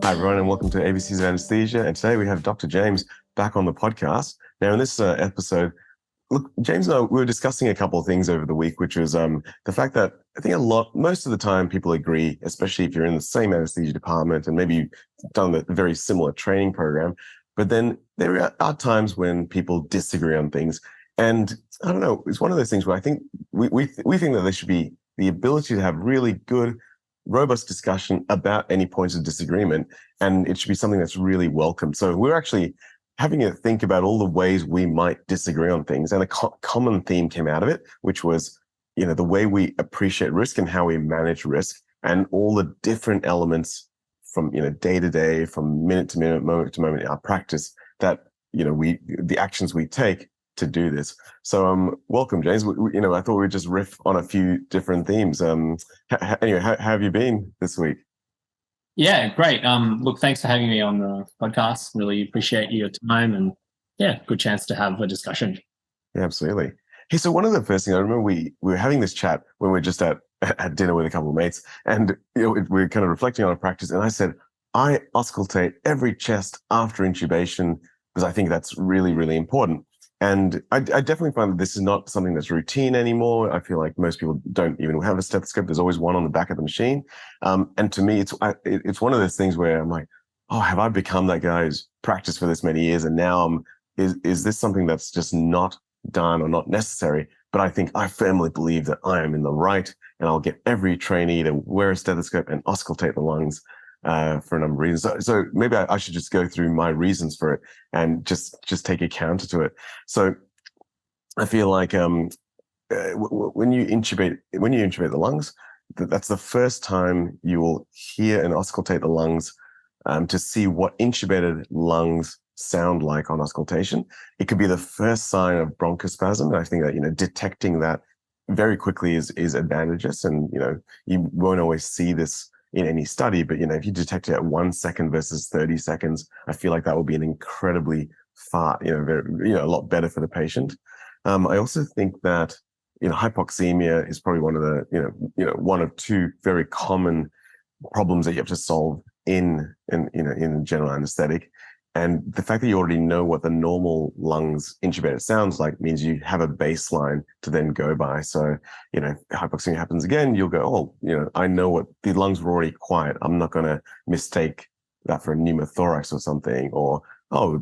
Hi, everyone, and welcome to ABC's Anesthesia. And today we have Dr. James back on the podcast. Now, in this episode, look, James and I, we were discussing a couple of things over the week, which was the fact that I think most of the time people agree, especially if you're in the same anesthesia department and maybe you've done a very similar training program. But then there are times when people disagree on things. And I don't know, it's one of those things where I think we think that there should be the ability to have really good, robust discussion about any points of disagreement, and it should be something that's really welcome. So we're actually having a think about all the ways we might disagree on things, and a common theme came out of it, which was, the way we appreciate risk and how we manage risk, and all the different elements from day to day, from minute to minute, moment to moment in our practice that the actions we take to do this. So welcome, James. I thought we'd just riff on a few different themes. Anyway, how have you been this week? Yeah, great. Look, thanks for having me on the podcast. Really appreciate your time, and good chance to have a discussion. Yeah, absolutely. Hey, so one of the first things I remember, we were having this chat when we were just at dinner with a couple of mates, and we were kind of reflecting on our practice, and I said, I auscultate every chest after intubation because I think that's really, really important. And I definitely find that this is not something that's routine anymore. I feel like most people don't even have a stethoscope. There's always one on the back of the machine. And to me, it's one of those things where I'm like, oh, have I become that guy who's practiced for this many years? And now is this something that's just not done or not necessary? But I firmly believe that I am in the right, and I'll get every trainee to wear a stethoscope and auscultate the lungs for a number of reasons. So maybe I should just go through my reasons for it and just take a counter to it. So I feel like when you intubate the lungs, that's the first time you will hear and auscultate the lungs to see what intubated lungs sound like on auscultation. It could be the first sign of bronchospasm, and I think that detecting that very quickly is advantageous. And you won't always see this in any study, but if you detect it at 1 second versus 30 seconds, I feel like that will be an incredibly a lot better for the patient. I also think that hypoxemia is probably one of the one of two very common problems that you have to solve in general anesthetic. And the fact that you already know what the normal lungs intubated sounds like means you have a baseline to then go by. So, if hypoxemia happens again, you'll go, I know what the lungs were already quiet. I'm not going to mistake that for a pneumothorax or something, or,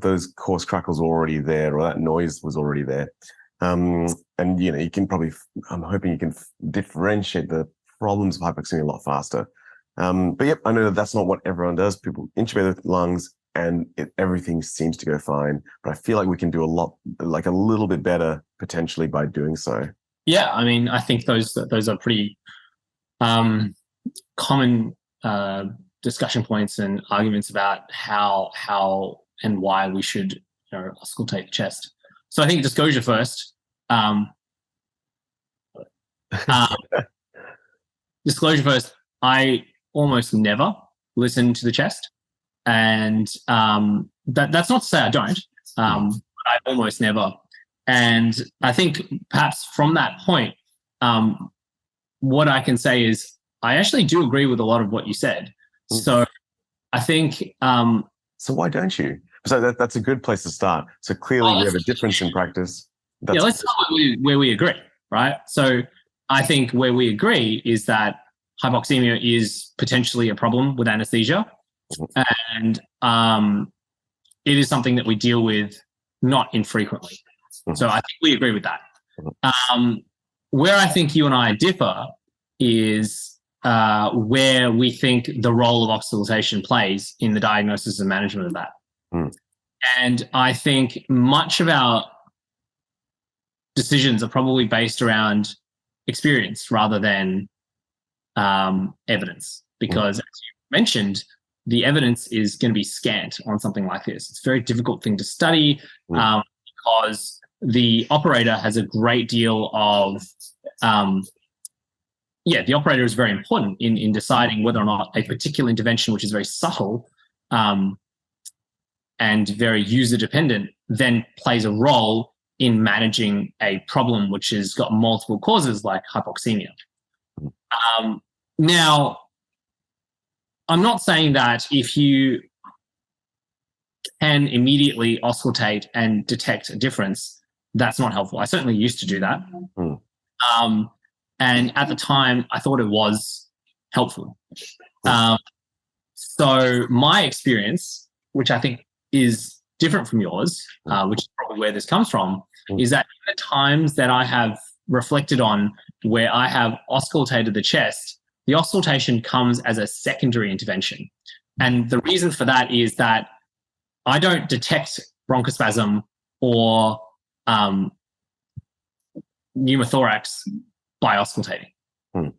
those coarse crackles were already there, or that noise was already there. And, you can probably, I'm hoping you can differentiate the problems of hypoxemia a lot faster. But yep, I know that's not what everyone does. People intubate the lungs, and everything seems to go fine. But I feel like we can do a little bit better potentially by doing so. Yeah, I mean, I think those are pretty common discussion points and arguments about how and why we should auscultate the chest. So I think disclosure first. Disclosure first. I almost never listen to the chest. And that's not to say I don't, but I almost never. And I think perhaps from that point, what I can say is I actually do agree with a lot of what you said. So I think... so why don't you? So that's a good place to start. So clearly we have a difference in practice. Let's start where we agree, right? So I think where we agree is that hypoxemia is potentially a problem with anesthesia. And it is something that we deal with not infrequently. So I think we agree with that. Where I think you and I differ is where we think the role of auscultation plays in the diagnosis and management of that. And I think much of our decisions are probably based around experience rather than evidence, because as you mentioned, the evidence is going to be scant on something like this. It's a very difficult thing to study because the operator has a great deal of, the operator is very important in deciding whether or not a particular intervention, which is very subtle and very user-dependent, then plays a role in managing a problem which has got multiple causes like hypoxemia. Now, I'm not saying that if you can immediately auscultate and detect a difference, that's not helpful. I certainly used to do that. And at the time, I thought it was helpful. So my experience, which I think is different from yours, which is probably where this comes from, is that in the times that I have reflected on where I have auscultated the chest, the auscultation comes as a secondary intervention. And the reason for that is that I don't detect bronchospasm or pneumothorax by auscultating. So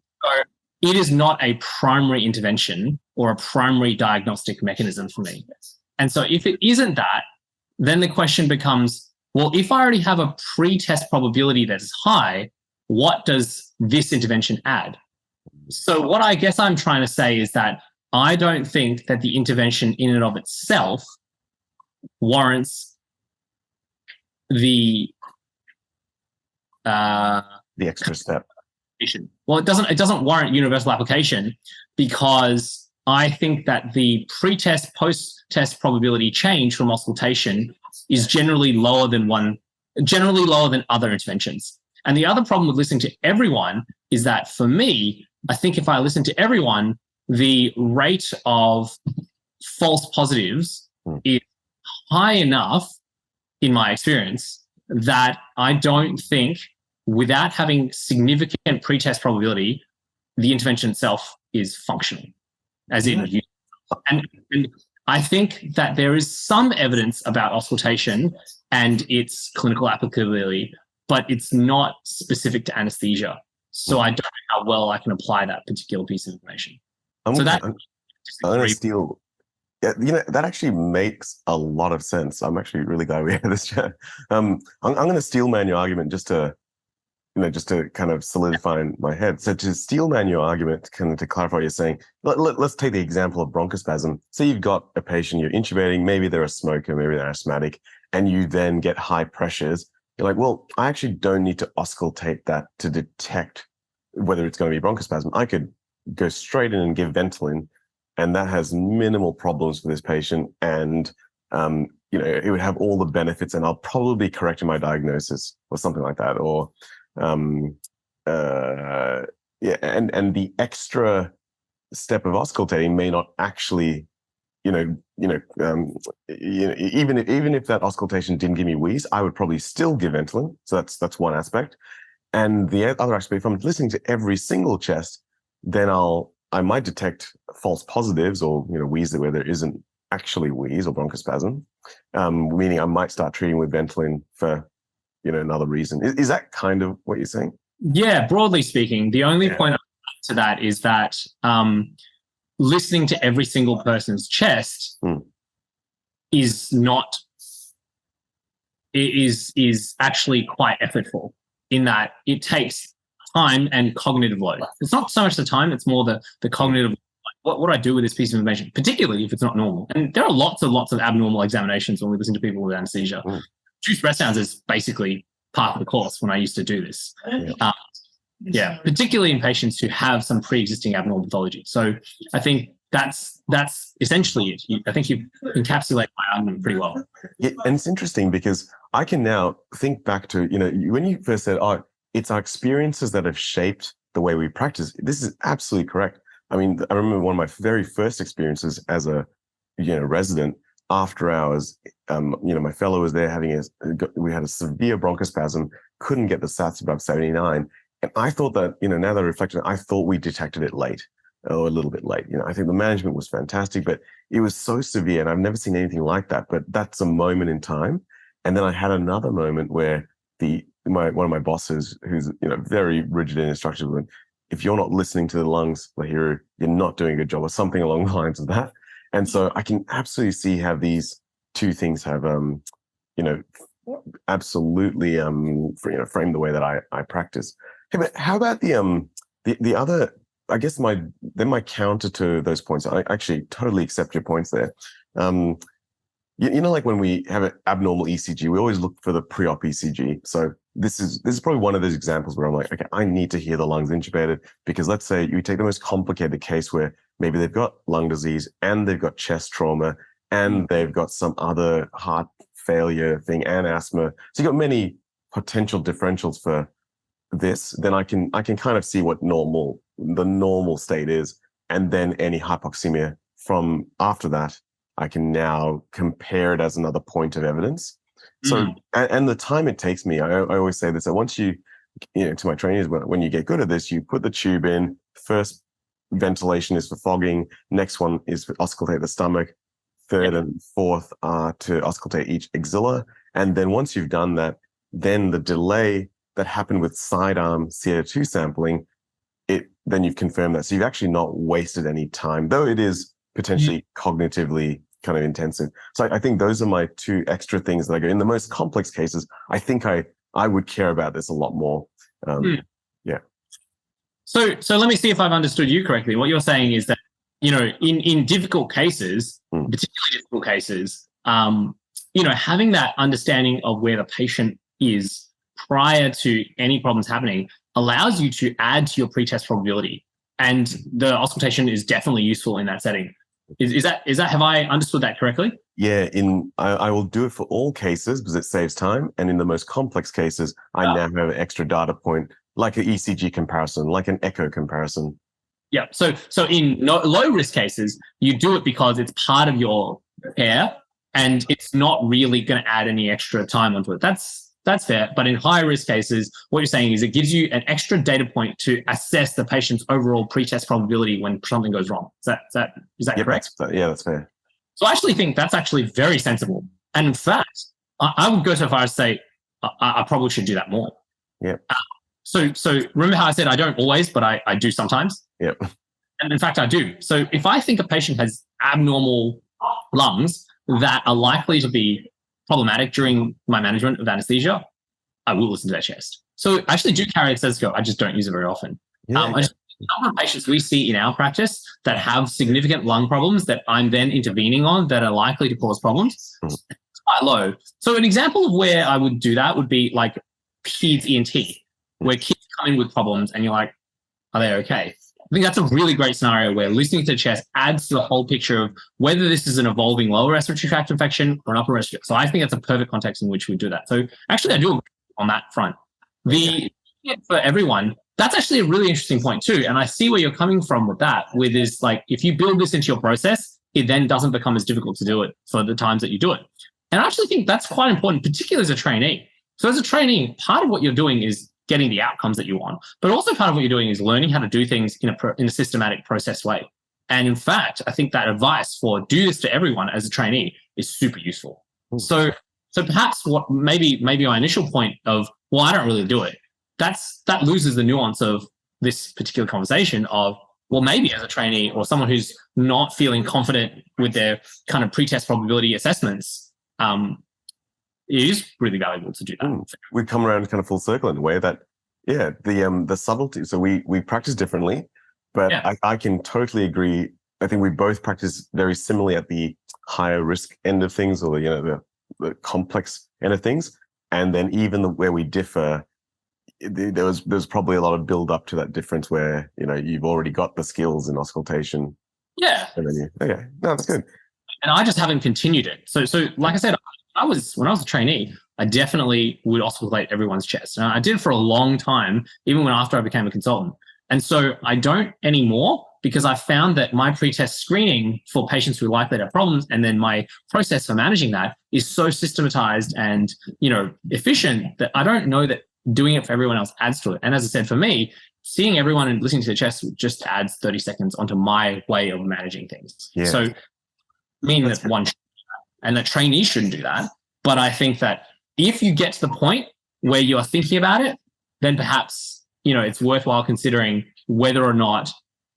it is not a primary intervention or a primary diagnostic mechanism for me. And so if it isn't that, then the question becomes, well, if I already have a pre-test probability that is high, what does this intervention add? So what I guess I'm trying to say is that I don't think that the intervention in and of itself warrants the extra step. Well, it doesn't warrant universal application, because I think that the pre-test, post-test probability change from auscultation is generally lower than other interventions. And the other problem with listening to everyone is that, for me, I think if I listen to everyone, the rate of false positives is high enough, in my experience, that I don't think, without having significant pre-test probability, the intervention itself is functional. As in, and I think that there is some evidence about auscultation and its clinical applicability, but it's not specific to anesthesia. So I don't know how well I can apply that particular piece of information. I'm going to steal. Yeah, that actually makes a lot of sense. I'm actually really glad we had this chat. I'm going to steel man your argument just to kind of solidify in my head. So to steel man your argument, to clarify what you're saying, let's take the example of bronchospasm. So you've got a patient, you're intubating, maybe they're a smoker, maybe they're asthmatic, and you then get high pressures. You're like, well, I actually don't need to auscultate that to detect whether it's going to be bronchospasm. I could go straight in and give Ventolin, and that has minimal problems for this patient. And, it would have all the benefits, and I'll probably be correct in my diagnosis or something like that. Or, and the extra step of auscultating may not actually, even if that auscultation didn't give me wheeze, I would probably still give Ventolin. So that's one aspect. And the other aspect, if I'm listening to every single chest, then I might detect false positives or, wheeze where there isn't actually wheeze or bronchospasm, meaning I might start treating with Ventolin for, another reason. Is that kind of what you're saying? Yeah, broadly speaking, the only point to that is that listening to every single person's chest is not, is actually quite effortful, in that it takes time and cognitive load. It's not so much the time, it's more the cognitive, what do I do with this piece of information, particularly if it's not normal. And there are lots of abnormal examinations when we listen to people with anesthesia. Reduced breath sounds is basically part of the course when I used to do this. Particularly in patients who have some pre-existing abnormal pathology. So I think that's essentially it. I think you encapsulate my argument pretty well. Yeah, and it's interesting because I can now think back to, when you first said, it's our experiences that have shaped the way we practice. This is absolutely correct. I mean, I remember one of my very first experiences as a, resident. After hours, my fellow was there we had a severe bronchospasm, couldn't get the SATs above 79. And I thought that, now that I reflect on it, I thought we detected it late, or a little bit late. I think the management was fantastic, but it was so severe, and I've never seen anything like that. But that's a moment in time. And then I had another moment where one of my bosses, who's, very rigid in instructions, went, if you're not listening to the lungs, Lahiru, you're not doing a good job, or something along the lines of that. And so I can absolutely see how these two things have, absolutely, framed the way that I practice. Hey, but how about the other? I guess my counter to those points. I actually totally accept your points there. Like when we have an abnormal ECG, we always look for the pre-op ECG. So this is probably one of those examples where I'm like, okay, I need to hear the lungs intubated, because let's say you take the most complicated case where maybe they've got lung disease and they've got chest trauma and they've got some other heart failure thing and asthma. So you've got many potential differentials for this. Then I can kind of see what the normal state is, and then any hypoxemia from after that, I can now compare it as another point of evidence. So, and the time it takes me, I always say this, that once to my trainees, when you get good at this, you put the tube in. First ventilation is for fogging. Next one is to auscultate the stomach. Third and fourth are to auscultate each axilla. And then once you've done that, then the delay that happened with sidearm CO2 sampling, then you've confirmed that. So you've actually not wasted any time, though it is potentially cognitively kind of intensive. So I think those are my two extra things that I go in the most complex cases. I think I would care about this a lot more. Yeah. So let me see if I've understood you correctly. What you're saying is that, in difficult cases, particularly difficult cases, having that understanding of where the patient is prior to any problems happening allows you to add to your pretest probability. And the auscultation is definitely useful in that setting. Is that have I understood that correctly? Yeah, I will do it for all cases because it saves time. And in the most complex cases, I now have an extra data point, like an ECG comparison, like an echo comparison. Yeah. So in low risk cases, you do it because it's part of your care and it's not really going to add any extra time onto it. That's fair. But in high risk cases, what you're saying is it gives you an extra data point to assess the patient's overall pretest probability when something goes wrong. Is that correct? That's fair. So I actually think that's actually very sensible. And in fact, I would go so far as to say I probably should do that more. Yeah. So remember how I said I don't always, but I do sometimes? Yep. And in fact, I do. So if I think a patient has abnormal lungs that are likely to be problematic during my management of anesthesia, I will listen to their chest. So I actually do carry a stethoscope. I just don't use it very often. The number of patients we see in our practice that have significant lung problems that I'm then intervening on that are likely to cause problems, it's quite low. So an example of where I would do that would be like peds ENT, where kids come in with problems and you're like, are they okay? I think that's a really great scenario where listening to the chest adds to the whole picture of whether this is an evolving lower respiratory tract infection or an upper respiratory. So I think that's a perfect context in which we do that. So actually, I do agree on that front. For everyone, that's actually a really interesting point too. And I see where you're coming from with that, with is like, if you build this into your process, it then doesn't become as difficult to do it for the times that you do it. And I actually think that's quite important, particularly as a trainee. So as a trainee, part of what you're doing is getting the outcomes that you want. But also part of what you're doing is learning how to do things in a systematic process way. And in fact, I think that advice for do this to everyone as a trainee is super useful. So perhaps what maybe my initial point of, well, I don't really do it, that loses the nuance of this particular conversation of, well, maybe as a trainee or someone who's not feeling confident with their kind of pretest probability assessments, it is really valuable to do that. We come around kind of full circle in a way that, the subtlety. So we practice differently, but I can totally agree. I think we both practice very similarly at the higher risk end of things, or the complex end of things. And then even where we differ, there's probably a lot of build up to that difference where you've already got the skills in auscultation. Yeah. And then no, that's good. And I just haven't continued it. So like I said, when I was a trainee, I definitely would auscultate everyone's chest. And I did it for a long time, even after I became a consultant. And so I don't anymore because I found that my pretest screening for patients who are likely to have problems and then my process for managing that is so systematized and, efficient that I don't know that doing it for everyone else adds to it. And as I said, for me, seeing everyone and listening to the chest just adds 30 seconds onto my way of managing things. Yeah. So mean that one should do that, and that trainees shouldn't do that. But I think that if you get to the point where you're thinking about it, then perhaps, it's worthwhile considering whether or not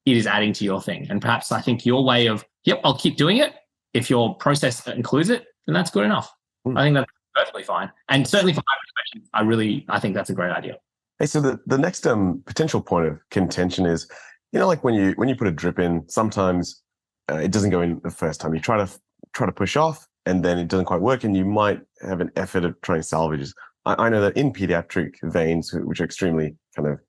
it is adding to your thing. And perhaps I think your way of, I'll keep doing it. If your process includes it, then that's good enough. I think that's perfectly fine. And certainly for my perspective, I think that's a great idea. Hey, so the next potential point of contention is, like when you put a drip in, sometimes it doesn't go in the first time. You try to push off, and then it doesn't quite work, and you might have an effort at trying salvages. I know that in pediatric veins, which are extremely kind of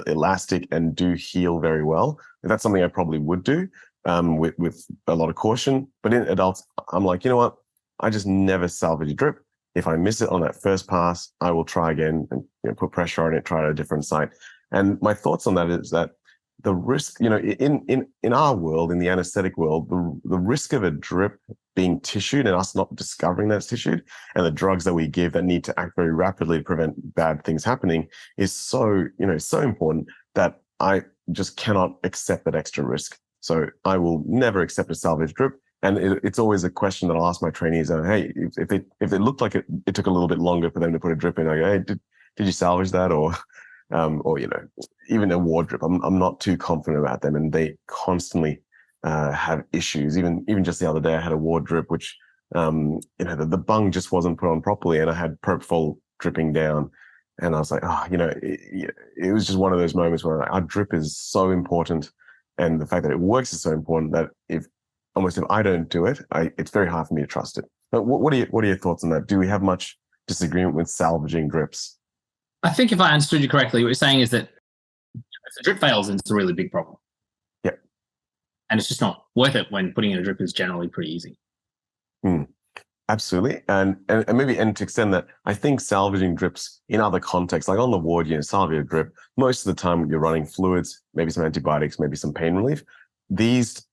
elastic and do heal very well, that's something I probably would do with a lot of caution. But in adults, I'm like, you know what? I just never salvage a drip. If I miss it on that first pass, I will try again and put pressure on it, try at a different site. And my thoughts on that is that the risk, in our world, in the anesthetic world, the risk of a drip being tissued and us not discovering that it's tissued, and the drugs that we give that need to act very rapidly to prevent bad things happening is so important that I just cannot accept that extra risk. So I will never accept a salvage drip. And it's always a question that I'll ask my trainees, hey, if it looked like it took a little bit longer for them to put a drip in, I go, hey, did you salvage that? Or even a ward drip, I'm not too confident about them, and they constantly have issues. Even just the other day, I had a ward drip, which the bung just wasn't put on properly, and I had propofol dripping down, and I was like, it was just one of those moments where our drip is so important, and the fact that it works is so important that if I don't do it, it's very hard for me to trust it. But what are your thoughts on that? Do we have much disagreement with salvaging drips? I think if I understood you correctly, what you're saying is that if the drip fails, it's a really big problem. Yeah. And it's just not worth it when putting in a drip is generally pretty easy. Absolutely. And maybe to extend that, I think salvaging drips in other contexts, like on the ward, salvage a drip, most of the time you're running fluids, maybe some antibiotics, maybe some pain relief. This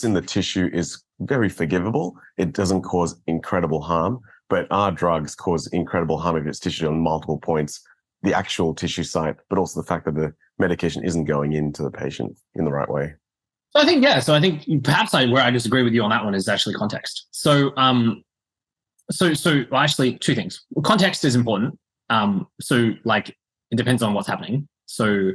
in the tissue is very forgivable. It doesn't cause incredible harm, but our drugs cause incredible harm if it's tissue on multiple points, the actual tissue site, but also the fact that the medication isn't going into the patient in the right way. So I think perhaps where I disagree with you on that one is actually context. So actually two things. Context is important. It depends on what's happening. So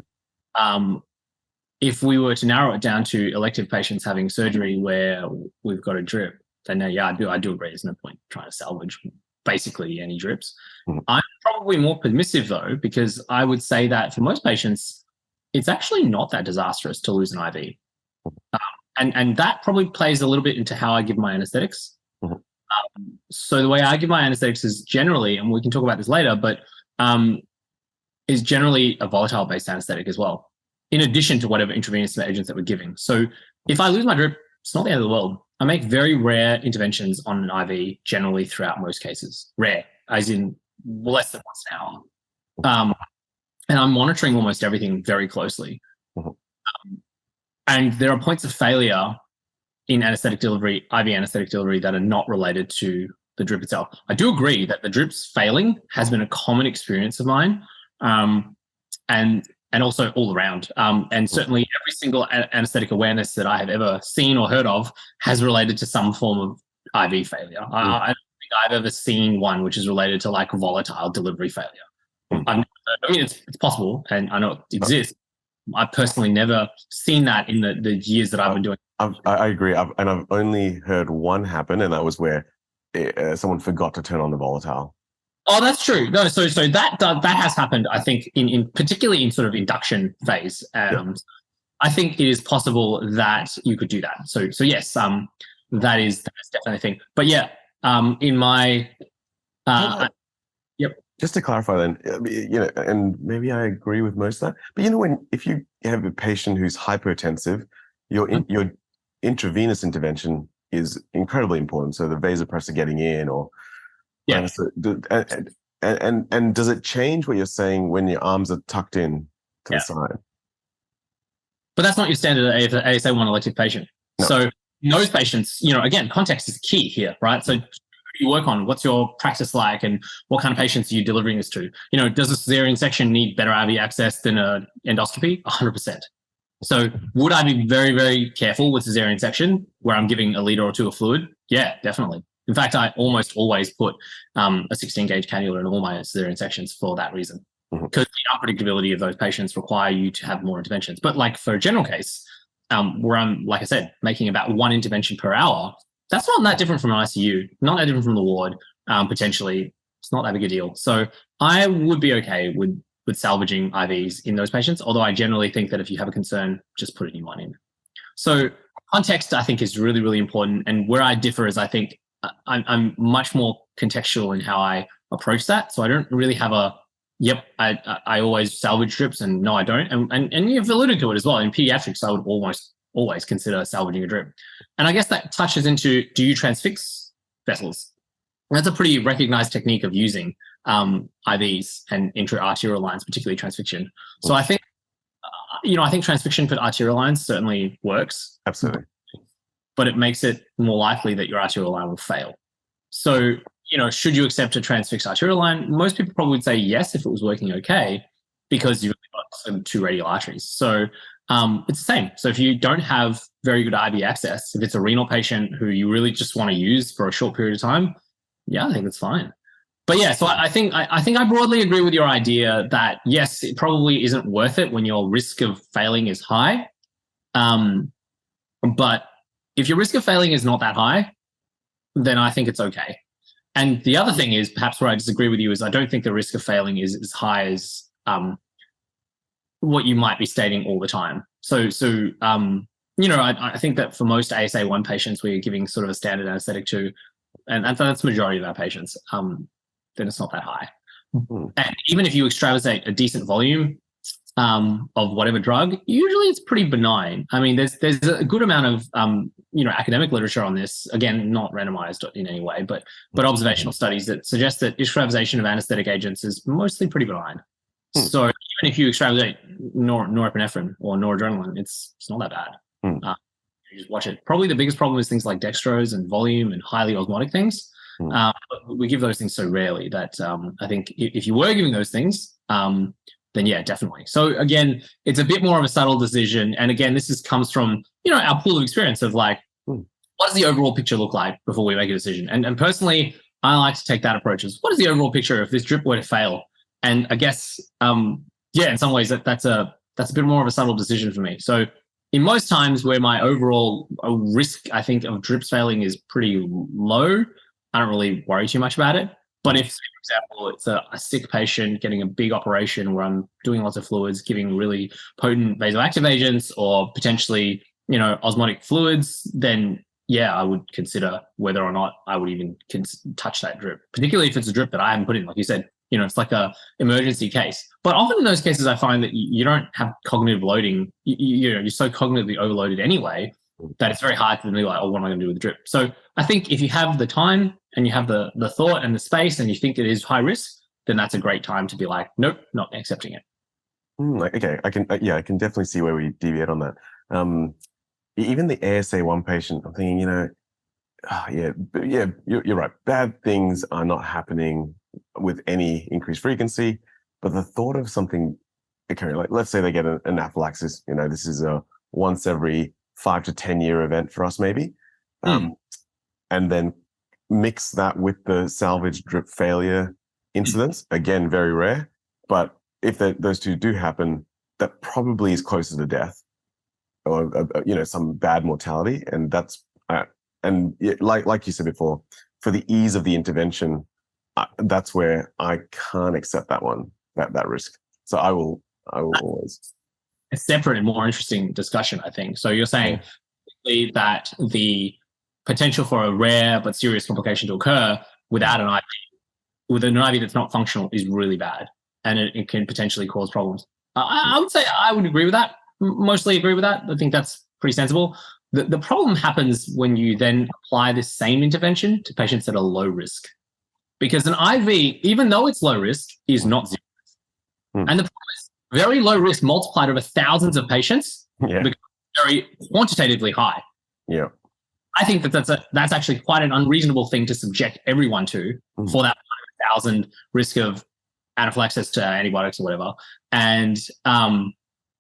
if we were to narrow it down to elective patients having surgery where we've got a drip, then I do agree. There's no point trying to salvage basically any drips. Mm-hmm. I'm probably more permissive though, because I would say that for most patients, it's actually not that disastrous to lose an IV. And that probably plays a little bit into how I give my anesthetics. Mm-hmm. So the way I give my anesthetics is generally, and we can talk about this later, but is generally a volatile-based anesthetic as well, in addition to whatever intravenous agents that we're giving. So if I lose my drip, it's not the end of the world. I make very rare interventions on an IV generally throughout most cases. Rare, as in less than once an hour. And I'm monitoring almost everything very closely. Mm-hmm. And there are points of failure in anesthetic delivery, IV anesthetic delivery, that are not related to the drip itself. I do agree that the drips failing has been a common experience of mine, and also all around. And certainly every single anesthetic awareness that I have ever seen or heard of has related to some form of IV failure. I don't think I've ever seen one which is related to like volatile delivery failure. It's possible, and I know it exists. I've personally never seen that in the years that I've been doing. I agree. I've only heard one happen, and that was where someone forgot to turn on the volatile. Oh, that's true. No, so that has happened. I think in particularly in sort of induction phase. I think it is possible that you could do that. So yes, that is definitely a thing. But yeah, in my yep. Just to clarify then, and maybe I agree with most of that, but if you have a patient who's hypotensive, your intravenous intervention is incredibly important. So the vasopressor getting in, or and does it change what you're saying when your arms are tucked in to the side? But that's not your standard ASA1 elective patient. No. So in those patients, again, context is key here, right? So you work on what's your practice like, and what kind of patients are you delivering this to? Does a cesarean section need better IV access than an endoscopy? 100%. So would I be very, very careful with cesarean section where I'm giving a liter or two of fluid? Yeah, definitely. In fact, I almost always put a 16 gauge cannula in all my cesarean sections for that reason, because the unpredictability of those patients require you to have more interventions. But like for a general case, where I'm, like I said, making about one intervention per hour, that's not that different from an ICU, not that different from the ward, potentially. It's not that big a deal. So I would be okay with salvaging IVs in those patients, although I generally think that if you have a concern, just put a new one in. So context, I think, is really, really important. And where I differ is I think I'm much more contextual in how I approach that. So I don't really have yep, I always salvage drips, and no, I don't. And you've alluded to it as well. In pediatrics, I would almost always consider salvaging a drip. And I guess that touches into, do you transfix vessels? And that's a pretty recognized technique of using IVs and intra-arterial lines, particularly transfixion. So I think, I think transfixion for arterial lines certainly works. Absolutely. But it makes it more likely that your arterial line will fail. So, should you accept a transfixed arterial line? Most people probably would say yes if it was working okay, because you've got 2 radial arteries. So it's the same. So if you don't have very good IV access, if it's a renal patient who you really just want to use for a short period of time, yeah, I think that's fine. But yeah, so I think I broadly agree with your idea that yes, it probably isn't worth it when your risk of failing is high. But if your risk of failing is not that high, then I think it's okay. And the other thing is, perhaps where I disagree with you, is I don't think the risk of failing is as high as what you might be stating all the time. So I think that for most ASA1 patients, we're giving sort of a standard anesthetic to, and that's the majority of our patients, then it's not that high. Mm-hmm. And even if you extravasate a decent volume of whatever drug, usually it's pretty benign. I mean, there's a good amount of academic literature on this, again, not randomized in any way, but observational studies that suggest that extravasation of anesthetic agents is mostly pretty benign. So even if you extravasate norepinephrine or noradrenaline, it's not that bad. You just watch it. Probably the biggest problem is things like dextrose and volume and highly osmotic things. But we give those things so rarely that I think if you were giving those things, then yeah, definitely. So again, it's a bit more of a subtle decision. And again, this comes from, our pool of experience of like, what does the overall picture look like before we make a decision? And personally, I like to take that approach as, what is the overall picture if this drip were to fail? And I guess, in some ways that's a bit more of a subtle decision for me. So in most times where my overall risk, I think, of drips failing is pretty low, I don't really worry too much about it. But if, for example, it's a sick patient getting a big operation where I'm doing lots of fluids, giving really potent vasoactive agents or potentially, osmotic fluids, then yeah, I would consider whether or not I would even touch that drip, particularly if it's a drip that I haven't put in. Like you said, it's like a emergency case. But often in those cases, I find that you don't have cognitive loading. You're so cognitively overloaded anyway that it's very hard to be like, oh, what am I going to do with the drip? So I think if you have the time and you have the thought and the space and you think it is high risk, then that's a great time to be like, nope, not accepting it. Okay, I can definitely see where we deviate on that. Even the ASA1 patient, I'm thinking, you're right. Bad things are not happening with any increased frequency, but the thought of something occurring, like let's say they get an anaphylaxis, this is a once every 5 to 10 year event for us, maybe, and then mix that with the salvage drip failure incidents, again, very rare, but if those two do happen, that probably is closer to death or, some bad mortality. And that's, like you said before, for the ease of the intervention, that's where I can't accept that risk. So I will always. A separate and more interesting discussion, I think. So you're saying that the potential for a rare but serious complication to occur without an IV, with an IV that's not functional, is really bad, and it can potentially cause problems. I would say I would agree with that. Mostly agree with that. I think that's pretty sensible. The problem happens when you then apply this same intervention to patients that are low risk, because an IV, even though it's low risk, is not zero risk. And the problem is very low risk multiplied over thousands of patients becomes very quantitatively high. Yeah. I think that's actually quite an unreasonable thing to subject everyone to for that 1,000 risk of anaphylaxis to antibiotics or whatever. And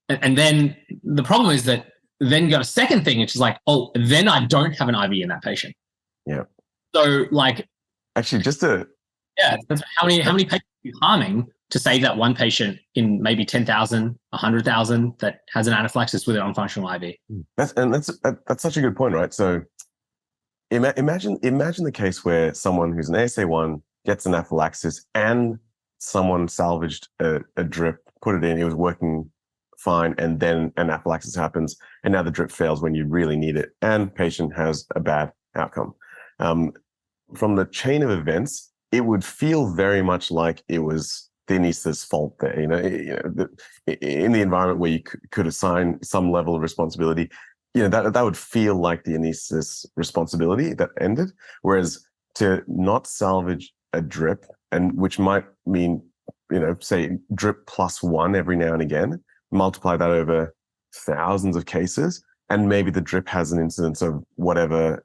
then the problem is that then you got a second thing, which is like, oh, then I don't have an IV in that patient. Yeah. So like, actually, just to that's how many patients are you harming to save that one patient in maybe 10,000, 100,000 that has an anaphylaxis with an unfunctional IV. That's such a good point, right? So imagine the case where someone who's an ASA1 gets anaphylaxis and someone salvaged a drip, put it in, it was working fine, and then anaphylaxis happens, and now the drip fails when you really need it, and patient has a bad outcome. From the chain of events, it would feel very much like it was the anesthetist's fault there. In the environment where you could assign some level of responsibility, that would feel like the anesthetist's responsibility that ended. Whereas to not salvage a drip, and which might mean, say drip +1 every now and again, multiply that over thousands of cases, and maybe the drip has an incidence of whatever,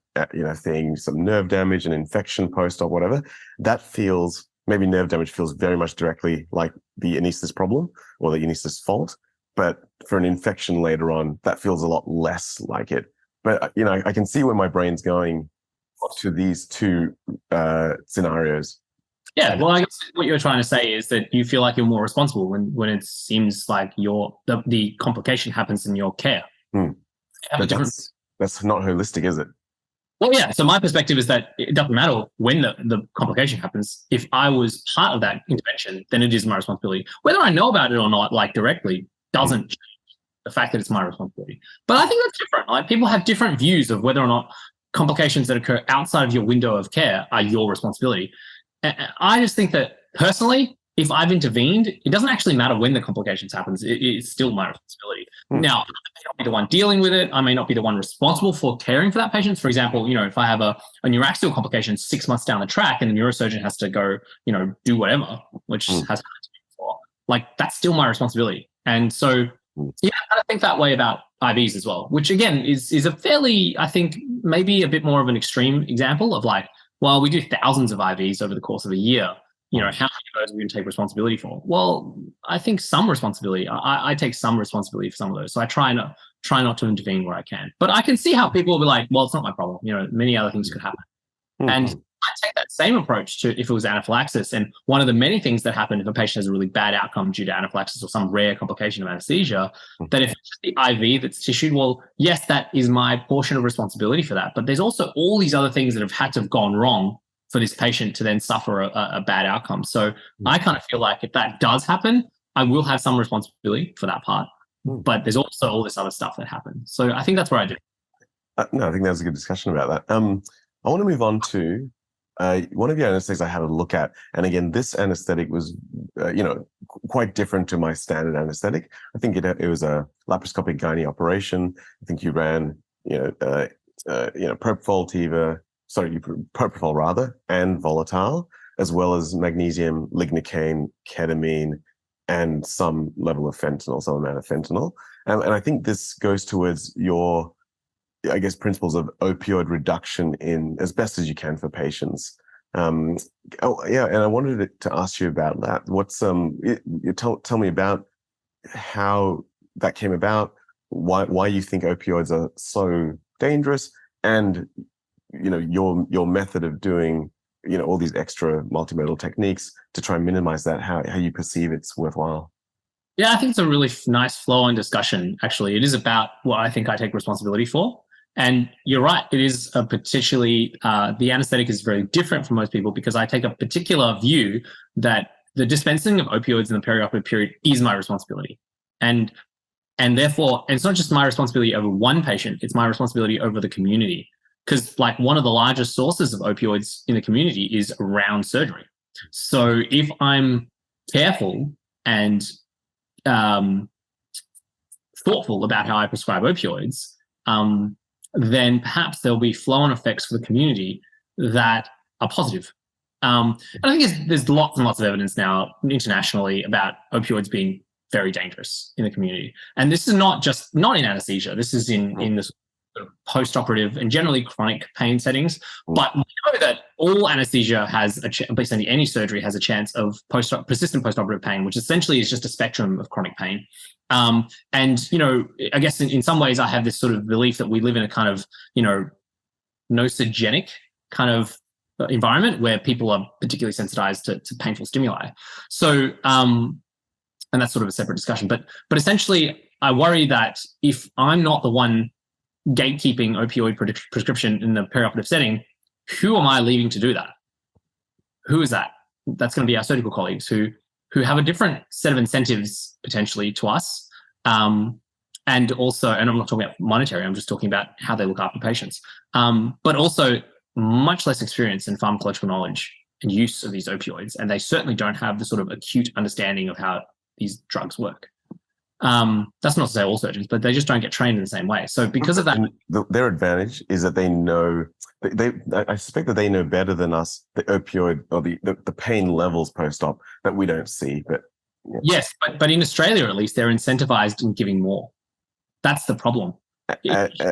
thing, some nerve damage, an infection post-op, whatever, that feels, maybe nerve damage feels very much directly like the anesthetist's problem or the anesthetist's fault. But for an infection later on, that feels a lot less like it. But, I can see where my brain's going to these two scenarios. Yeah, well, I guess what you're trying to say is that you feel like you're more responsible when it seems like the complication happens in your care. But that's not holistic, is it? Well, yeah. So my perspective is that it doesn't matter when the complication happens. If I was part of that intervention, then it is my responsibility. Whether I know about it or not, like directly, doesn't change the fact that it's my responsibility. But I think that's different. Like, people have different views of whether or not complications that occur outside of your window of care are your responsibility. And I just think that personally, if I've intervened, it doesn't actually matter when the complications happens. It's still my responsibility. Now, I may not be the one dealing with it. I may not be the one responsible for caring for that patient. For example, if I have a neuroaxial complication 6 months down the track and the neurosurgeon has to go, do whatever, which has happened to me before, like, that's still my responsibility. And so, yeah, I kind of think that way about IVs as well, which again is a fairly, I think, maybe a bit more of an extreme example of like, well, we do thousands of IVs over the course of a year. How many of those are we going to take responsibility for? Well, I think some responsibility. I take some responsibility for some of those. So I try not to intervene where I can. But I can see how people will be like, well, it's not my problem. Many other things could happen. And I take that same approach to if it was anaphylaxis. And one of the many things that happen if a patient has a really bad outcome due to anaphylaxis or some rare complication of anesthesia, that if it's the IV that's tissued, well, yes, that is my portion of responsibility for that. But there's also all these other things that have gone wrong for this patient to then suffer a bad outcome. So I kind of feel like if that does happen, I will have some responsibility for that part. But there's also all this other stuff that happens. So I think that's where I do. No, I think that was a good discussion about that. I want to move on to one of your anesthetics I had a look at. And again, this anesthetic was, quite different to my standard anesthetic. I think it was a laparoscopic gynae operation. I think you ran, propofol, propofol rather, and volatile, as well as magnesium, lignocaine, ketamine, and some level of fentanyl, some amount of fentanyl. And I think this goes towards your, I guess, principles of opioid reduction in as best as you can for patients. And I wanted to ask you about that. What's tell me about how that came about, why you think opioids are so dangerous, and your method of doing all these extra multimodal techniques to try and minimize that, how you perceive it's worthwhile. Yeah, I think it's a really nice flow on discussion. Actually, it is about what I think I take responsibility for. And you're right, it is a particularly, the anesthetic is very different from most people because I take a particular view that the dispensing of opioids in the perioperative period is my responsibility. And therefore, it's not just my responsibility over one patient, it's my responsibility over the community. Because like one of the largest sources of opioids in the community is around surgery. So if I'm careful and thoughtful about how I prescribe opioids, then perhaps there'll be flow-on effects for the community that are positive. And I think there's lots and lots of evidence now internationally about opioids being very dangerous in the community. And this is not in anesthesia. This is in the sort of post-operative and generally chronic pain settings. But we know that all anesthesia has basically any surgery has a chance of persistent post-operative pain, which essentially is just a spectrum of chronic pain. And, I guess in some ways I have this sort of belief that we live in a kind of, nocogenic kind of environment where people are particularly sensitized to painful stimuli. So, and that's sort of a separate discussion. But essentially, I worry that if I'm not the one gatekeeping opioid prescription in the perioperative setting, who am I leaving to do that? Who is that? That's going to be our surgical colleagues who have a different set of incentives potentially to us. And also, and I'm not talking about monetary, I'm just talking about how they look after patients. But also much less experience in pharmacological knowledge and use of these opioids, and they certainly don't have the sort of acute understanding of how these drugs work. That's not to say all surgeons, but they just don't get trained in the same way. So because of that, their advantage is that they know. I suspect that they know better than us the opioid or the pain levels post-op that we don't see. But yeah. Yes, but in Australia at least, they're incentivized in giving more. That's the problem.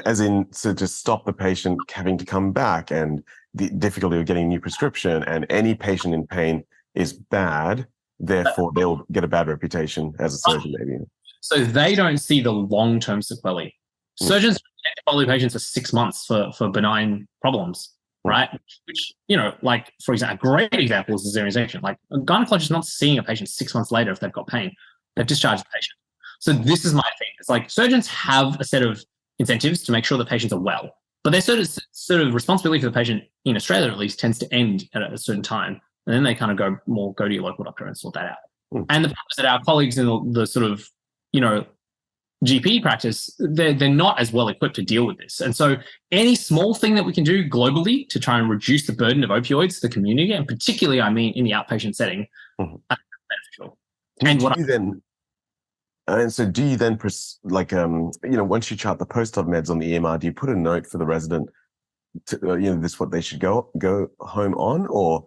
As in, so to stop the patient having to come back and the difficulty of getting a new prescription, and any patient in pain is bad, therefore they'll get a bad reputation as a surgeon, maybe. So they don't see the long-term sequelae. Surgeons tend to follow patients for 6 months for benign problems, right? Which, like, for example, a great example is the caesarean. Like, a gynecologist is not seeing a patient 6 months later if they've got pain. They've discharged the patient. So this is my thing. It's like surgeons have a set of incentives to make sure the patients are well, but their sort of responsibility for the patient, in Australia at least, tends to end at a certain time. And then they kind of go to your local doctor and sort that out. And the problem is that our colleagues in the sort of, GP practice, they're not as well equipped to deal with this. And so any small thing that we can do globally to try and reduce the burden of opioids to the community, and particularly, I mean, in the outpatient setting, I think that's beneficial. Do you then, once you chart the post-op meds on the EMR, do you put a note for the resident to, this is what they should go home on, or,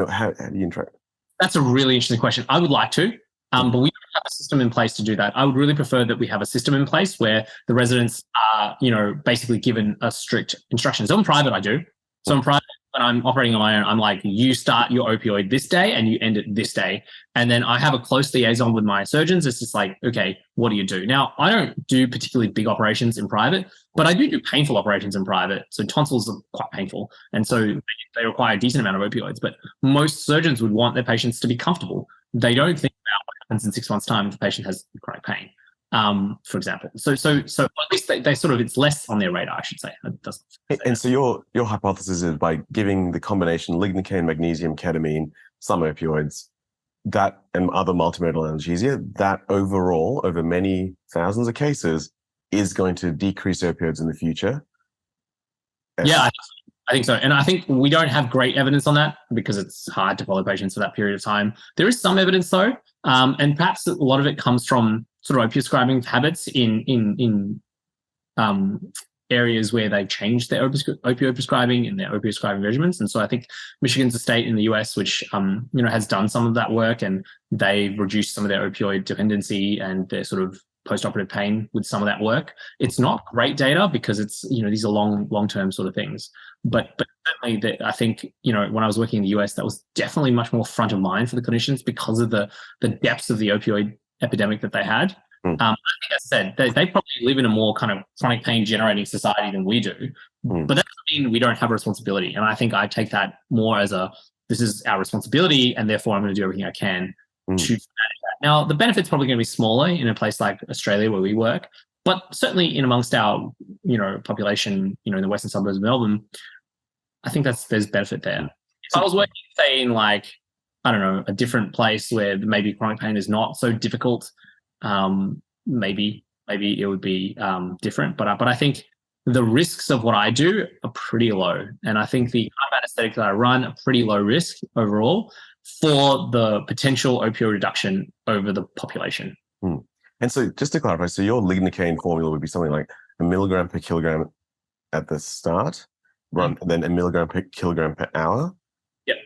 how do you interact? That's a really interesting question. I would like to, but we don't have a system in place to do that. I would really prefer that we have a system in place where the residents are, basically given a strict instruction. So in private, I do. So in private, when I'm operating on my own, I'm like, you start your opioid this day and you end it this day. And then I have a close liaison with my surgeons. It's just like, okay, what do you do? Now, I don't do particularly big operations in private, but I do painful operations in private. So tonsils are quite painful. And so they require a decent amount of opioids. But most surgeons would want their patients to be comfortable. They don't think about what happens in 6 months' time if the patient has chronic pain, for example. So at least they sort of, it's less on their radar, I should say. So your hypothesis is by giving the combination lignocaine, magnesium, ketamine, some opioids, that and other multimodal analgesia, that overall, over many thousands of cases, is going to decrease opioids in the future? Yeah, I think so. And I think we don't have great evidence on that because it's hard to follow patients for that period of time. There is some evidence though, and perhaps a lot of it comes from sort of opioid prescribing habits in areas where they've changed their opioid prescribing and their opioid prescribing regimens. And so I think Michigan's a state in the US which has done some of that work, and they've reduced some of their opioid dependency and their sort of post-operative pain with some of that work. It's not great data because it's, these are long-term sort of things. But certainly I think, when I was working in the US, that was definitely much more front of mind for the clinicians because of the depths of the opioid epidemic that they had. I think I said, they probably live in a more kind of chronic pain generating society than we do. But that doesn't mean we don't have a responsibility. And I think I take that more as this is our responsibility, and therefore I'm going to do everything I can to manage that. Now, the benefit's probably going to be smaller in a place like Australia where we work, but certainly in amongst our, population, in the western suburbs of Melbourne, I think there's benefit there. If I was working, say, in like, I don't know, a different place where maybe chronic pain is not so difficult, maybe it would be different. But I think the risks of what I do are pretty low. And I think the anesthetic that I run are pretty low risk overall for the potential opioid reduction over the population. And so just to clarify, so your lignocaine formula would be something like 1 milligram per kilogram at the start, and then 1 milligram per kilogram per hour. Yep.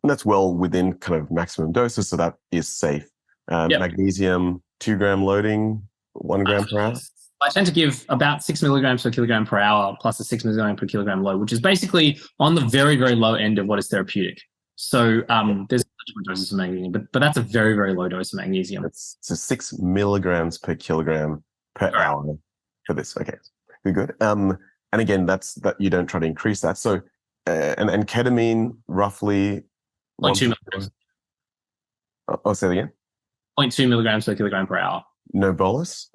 And that's well within kind of maximum doses, so that is safe. Magnesium, 2 gram loading, 1 gram per hour. I tend to give about 6 milligrams per kilogram per hour plus a 6 milligram per kilogram load, which is basically on the very, very low end of what is therapeutic. So there's different doses of magnesium, but that's a very, very low dose of magnesium. So 6 milligrams per kilogram per hour for this. Okay, good. And again, that's that you don't try to increase that. So and ketamine roughly 0.2 milligrams. Say it again. 0.2 milligrams per kilogram per hour. No bolus?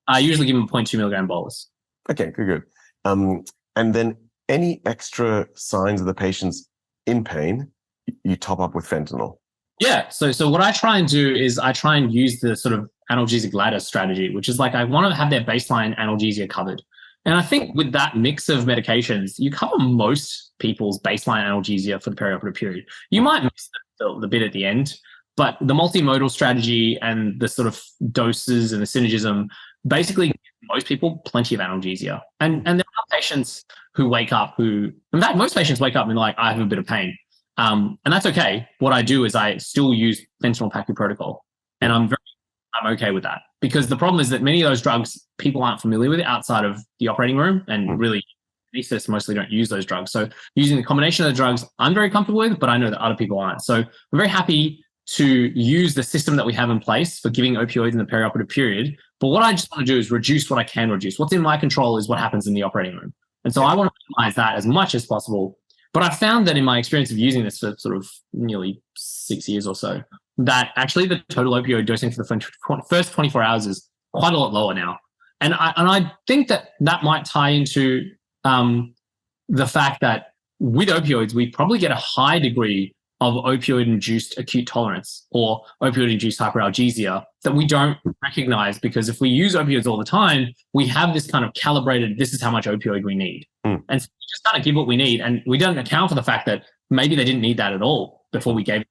I usually give them 0.2 milligram bolus. Okay, good. And then any extra signs of the patient's in pain, you top up with fentanyl. Yeah. So what I try and do is I try and use the sort of analgesic ladder strategy, which is like I want to have their baseline analgesia covered. And I think with that mix of medications, you cover most people's baseline analgesia for the perioperative period. You might miss the bit at the end, but the multimodal strategy and the sort of doses and the synergism basically give most people plenty of analgesia. And there are patients who wake up in fact, most patients wake up and like, I have a bit of pain. And that's okay. What I do is I still use fentanyl PACU protocol, and I'm okay with that, because the problem is that many of those drugs people aren't familiar with outside of the operating room, and really anesthetists mostly don't use those drugs. So using the combination of the drugs I'm very comfortable with, but I know that other people aren't. So I'm very happy to use the system that we have in place for giving opioids in the perioperative period. But what I just want to do is reduce what I can reduce. What's in my control is what happens in the operating room. And so I want to minimize that as much as possible. But I found that in my experience of using this for sort of nearly 6 years or so, that actually the total opioid dosing for the first 24 hours is quite a lot lower now. And I think that might tie into the fact that with opioids, we probably get a high degree of opioid-induced acute tolerance or opioid-induced hyperalgesia that we don't recognize, because if we use opioids all the time, we have this kind of calibrated, this is how much opioid we need. And so we just kind of give what we need, and we don't account for the fact that maybe they didn't need that at all before we gave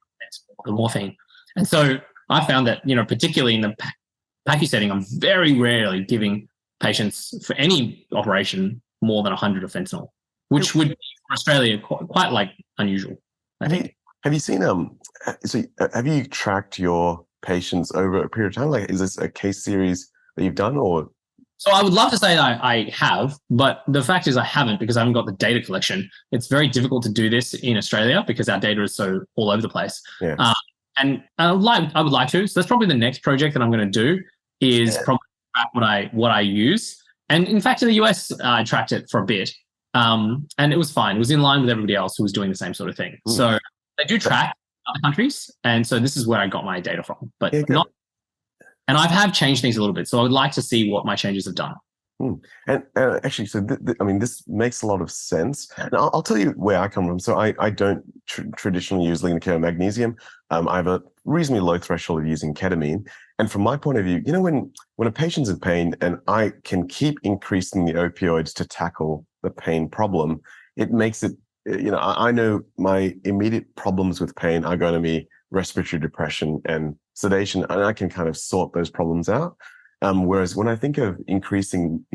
the morphine. And so I found that, particularly in the PACU setting, I'm very rarely giving patients for any operation more than 100 of fentanyl, which would be for Australia quite like unusual, I think. Have you seen have you tracked your patients over a period of time? Like, is this a case series that you've done, or? So I would love to say that I have, but the fact is I haven't, because I haven't got the data collection. It's very difficult to do this in Australia because our data is so all over the place. Yeah. And I would like to. So that's probably the next project that I'm going to do is probably track what I use. And in fact, in the US, I tracked it for a bit, and it was fine. It was in line with everybody else who was doing the same sort of thing. So they do track other countries, and so this is where I got my data from, but not. And I have changed things a little bit, so I would like to see what my changes have done. And actually, so this makes a lot of sense. And I'll tell you where I come from. So I don't traditionally use lignocare magnesium. I have a reasonably low threshold of using ketamine. And from my point of view, when a patient's in pain and I can keep increasing the opioids to tackle the pain problem, it makes it, I know my immediate problems with pain are going to be respiratory depression and sedation, and I can kind of sort those problems out. Whereas when I think of increasing,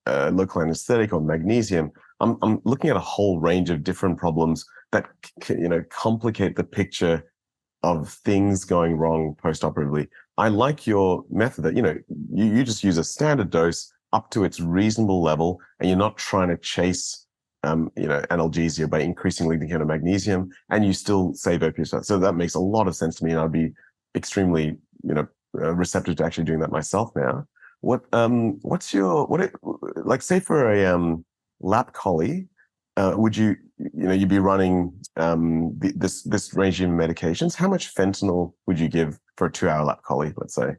local anesthetic or magnesium, I'm looking at a whole range of different problems that, complicate the picture of things going wrong postoperatively. I like your method that, you just use a standard dose up to its reasonable level, and you're not trying to chase analgesia by increasing lignocare and magnesium, and you still save opioids. So that makes a lot of sense to me, and I'd be extremely, receptive to actually doing that myself now. Say for a lap collie, would you'd be running this regime of medications? How much fentanyl would you give for a 2-hour lap collie, let's say?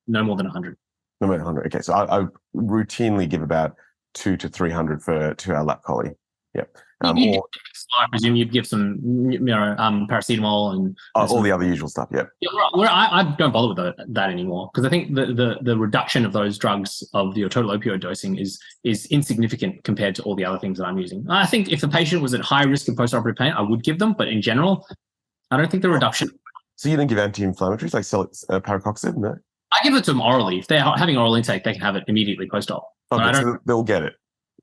No more than 100. No more than 100. Okay, so I routinely give about 200 to 300 for a 2-hour lap collie. Yeah. I presume you'd give some, paracetamol and all the other usual stuff. Yeah. I don't bother with that anymore, because I think the reduction of those drugs of your total opioid dosing is insignificant compared to all the other things that I'm using. I think if the patient was at high risk of postoperative pain, I would give them, but in general, I don't think the reduction. So you don't give anti-inflammatories like paracoxib, no? I give it to them orally. If they're having oral intake, they can have it immediately post-op. Okay, so they'll get it.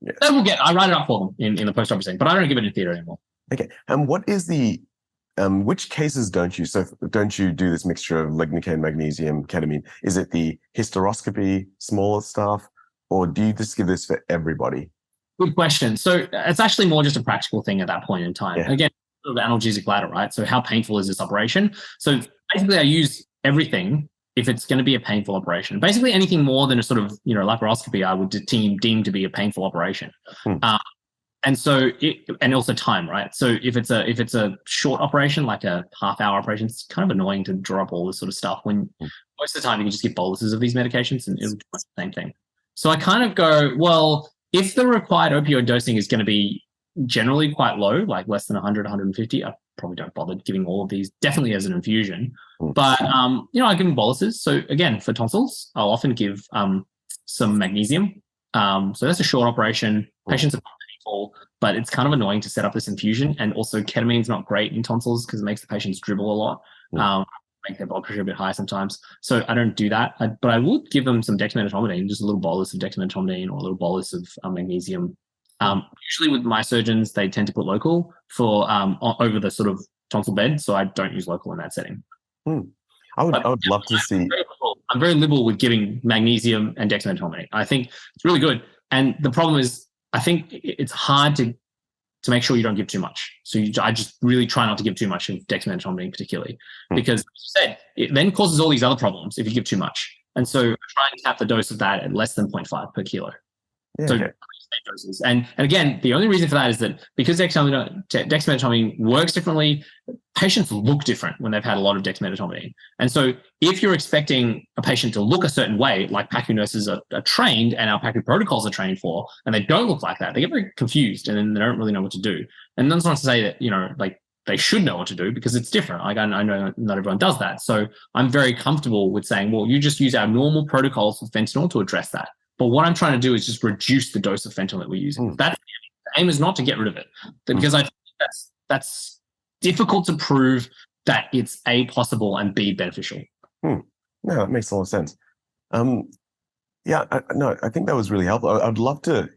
Yeah. They will get. I write it up for them in the post-op setting, but I don't give it in theatre anymore. Okay, and what is the which cases don't you? So don't you do this mixture of lignocane, magnesium, ketamine? Is it the hysteroscopy, smaller stuff, or do you just give this for everybody? Good question. So it's actually more just a practical thing at that point in time. Yeah. Again, sort of analgesic ladder, right? So how painful is this operation? So basically, I use everything if it's going to be a painful operation. Basically, anything more than a sort of laparoscopy, I would deem to be a painful operation. And so, and also time, right? So if it's a short operation, like a half-hour operation, it's kind of annoying to draw up all this sort of stuff when most of the time you can just give boluses of these medications and it'll do the same thing. So I kind of go, well, if the required opioid dosing is going to be generally quite low, like less than 100, 150, I probably don't bother giving all of these, definitely as an infusion. But, I give them boluses. So again, for tonsils, I'll often give some magnesium So that's a short operation. Patients are painful, but it's kind of annoying to set up this infusion. And also ketamine's not great in tonsils because it makes the patients dribble a lot, make their blood pressure a bit high sometimes. So I don't do that. But I would give them some dexmedetomidine, just a little bolus of dexmedetomidine or a little bolus of magnesium. Usually with my surgeons, they tend to put local for over the sort of tonsil bed. So I don't use local in that setting. I would love to see. I'm very liberal with giving magnesium and dexmedetomidine. I think it's really good. And the problem is, I think it's hard to make sure you don't give too much. So I just really try not to give too much of dexmedetomidine particularly, because as you said, it then causes all these other problems if you give too much. And so try and cap the dose of that at less than 0.5 per kilo. Yeah, so doses. And again, the only reason for that is that because dexmedetomidine works differently, patients look different when they've had a lot of dexmedetomidine. And so if you're expecting a patient to look a certain way, like PACU nurses are trained and our PACU protocols are trained for, and they don't look like that, they get very confused and then they don't really know what to do. And that's not to say that, like they should know what to do because it's different. Like I know not everyone does that. So I'm very comfortable with saying, well, you just use our normal protocols with fentanyl to address that. But what I'm trying to do is just reduce the dose of fentanyl that we're using. That's the aim is not to get rid of it, because I think that's difficult to prove that it's A, possible and B, beneficial. No, that makes a lot of sense. I think that was really helpful. I'd love to,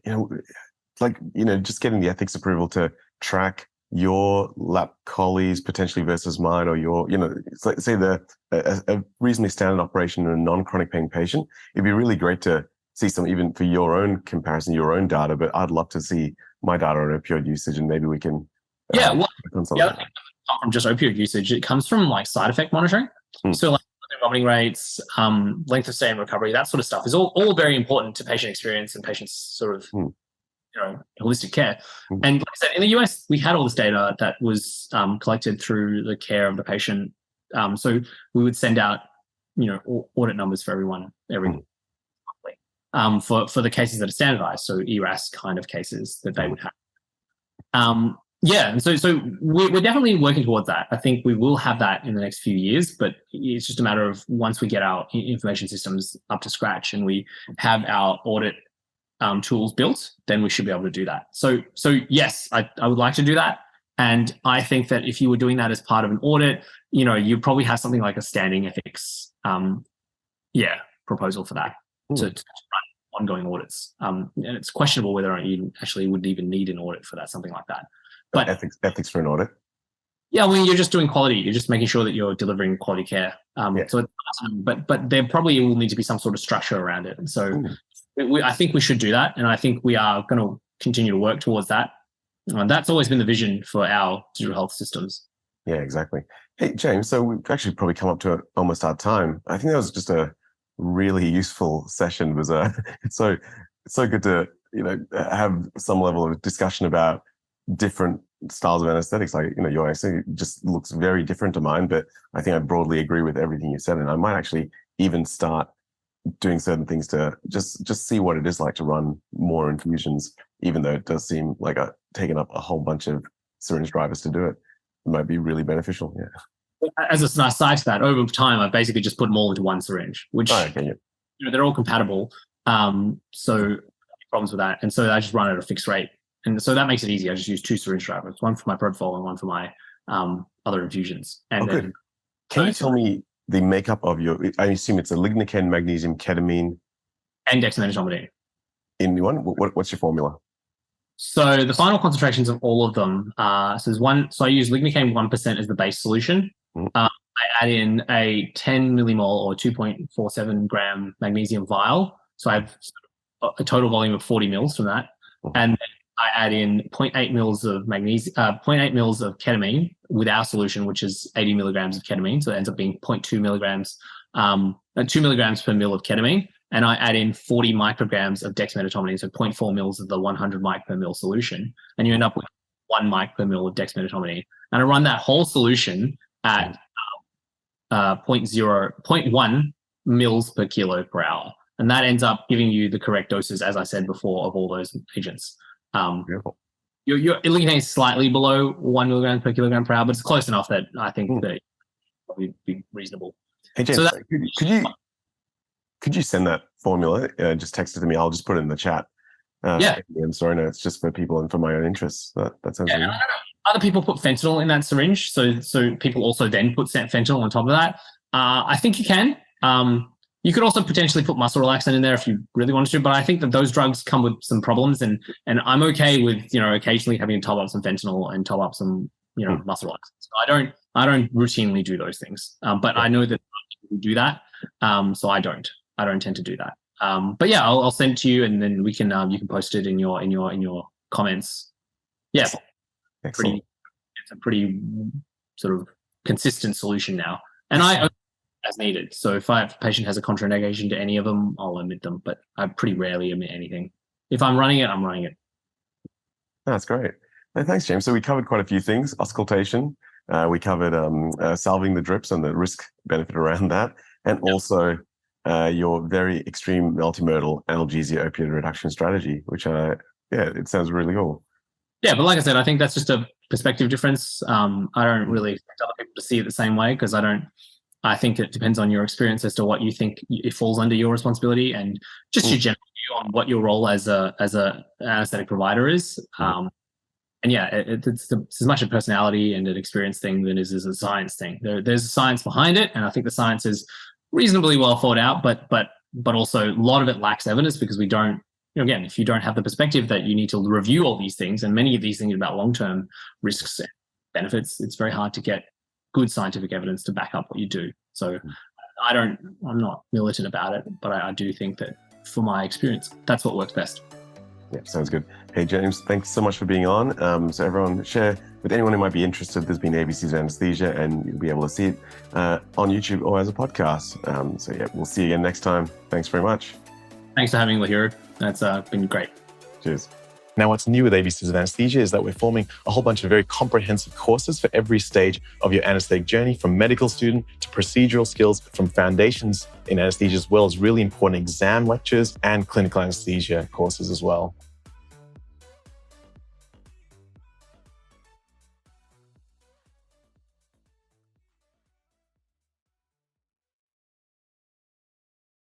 just getting the ethics approval to track your lap collies potentially versus mine, or your, it's like, say a reasonably standard operation in a non-chronic pain patient. It'd be really great to see some, even for your own comparison, your own data, but I'd love to see my data on opioid usage, and maybe we can. From just opioid usage, it comes from like side effect monitoring. So like vomiting rates, length of stay and recovery, that sort of stuff is all very important to patient experience and patients' sort of holistic care. And like I said, in the US, we had all this data that was collected through the care of the patient. So we would send out, audit numbers for everyone every monthly for the cases that are standardized. So ERAS kind of cases that they would have. And so we're definitely working towards that. I think we will have that in the next few years, but it's just a matter of once we get our information systems up to scratch and we have our audit tools built, then we should be able to do that. So yes, I would like to do that. And I think that if you were doing that as part of an audit, you probably have something like a standing ethics proposal for that to run ongoing audits. And it's questionable whether or not you actually would even need an audit for that, something like that. But ethics for an audit? Yeah, you're just doing quality. You're just making sure that you're delivering quality care. So, but there probably will need to be some sort of structure around it. And so I think we should do that. And I think we are going to continue to work towards that. That's always been the vision for our digital health systems. Yeah, exactly. Hey, James, so we've actually probably come up to almost our time. I think that was just a really useful session. It's so good to, have some level of discussion about different styles of anesthetics. Like, your anesthetic just looks very different to mine, but I think I broadly agree with everything you said. And I might actually even start doing certain things to just see what it is like to run more infusions, even though it does seem like taking up a whole bunch of syringe drivers to do it. It might be really beneficial. Yeah. As a nice side to that, over time, I basically just put them all into one syringe, which they're all compatible. So problems with that. And so I just run at a fixed rate. And so that makes it easy. I just use 2 syringe drivers, one for my propofol and one for my other infusions. And good. Can you tell me the makeup of I assume it's a lignocaine, magnesium, ketamine, and dexmedetomidine. In one? What's your formula? So the final concentrations of all of them, so there's one. So I use lignocaine 1% as the base solution. I add in a 10 millimole or 2.47 gram magnesium vial. So I have a total volume of 40 mils from that. And then I add in 0.8 mils of 0.8 mils of ketamine with our solution, which is 80 milligrams of ketamine. So it ends up being 0.2 milligrams, 2 milligrams per mil of ketamine. And I add in 40 micrograms of dexmedetomidine, so 0.4 mils of the 100 mic per mil solution. And you end up with 1 mic per mil of dexmedetomidine. And I run that whole solution at 0.1 mils per kilo per hour. And that ends up giving you the correct doses, as I said before, of all those agents. Your lignocaine is slightly below 1 milligram per kilogram per hour, but it's close enough that I think that would be reasonable. Hey, James, could you send that formula, just text it to me. I'll just put it in the chat. And story notes just for people and for my own interests. That sounds really good. Other people put fentanyl in that syringe, so people also then put fentanyl on top of that. I think you can. You could also potentially put muscle relaxant in there if you really wanted to, but I think that those drugs come with some problems, and I'm okay with occasionally having to top up some fentanyl and top up some muscle relaxant. So I don't routinely do those things, but I know that people do that, so I don't tend to do that. But yeah, I'll send it to you, and then we can you can post it in your comments. Yeah, Excellent. It's a pretty sort of consistent solution now, and I as needed. So if a patient has a contraindication to any of them, I'll omit them, but I pretty rarely omit anything. If I'm running it, I'm running it. That's great. Thanks, James. So we covered quite a few things. Auscultation. We covered salving the drips and the risk benefit around that, and also your very extreme multimodal analgesia opioid reduction strategy, which it sounds really cool. Yeah, but like I said, I think that's just a perspective difference. I don't really expect other people to see it the same way, because I think it depends on your experience as to what you think it falls under your responsibility, and just your general view on what your role as a anesthetic provider is. And yeah, it's as much a personality and an experience thing than it is a science thing. There's a science behind it, and I think the science is reasonably well thought out, but also a lot of it lacks evidence, because we don't. Again, if you don't have the perspective that you need to review all these things, and many of these things about long-term risks and benefits, it's very hard to get good scientific evidence to back up what you do. So I'm not militant about it, but I do think that for my experience, that's what works best. Yeah, sounds good. Hey, James, thanks so much for being on. So everyone share with anyone who might be interested. There's been ABCs of Anesthesia, and you'll be able to see it on YouTube or as a podcast. So yeah, we'll see you again next time. Thanks very much. Thanks for having me, Lahiro. That's been great. Cheers. Now, what's new with ABCs of Anesthesia is that we're forming a whole bunch of very comprehensive courses for every stage of your anesthetic journey, from medical student to procedural skills, from foundations in anesthesia, as well as really important exam lectures and clinical anesthesia courses as well.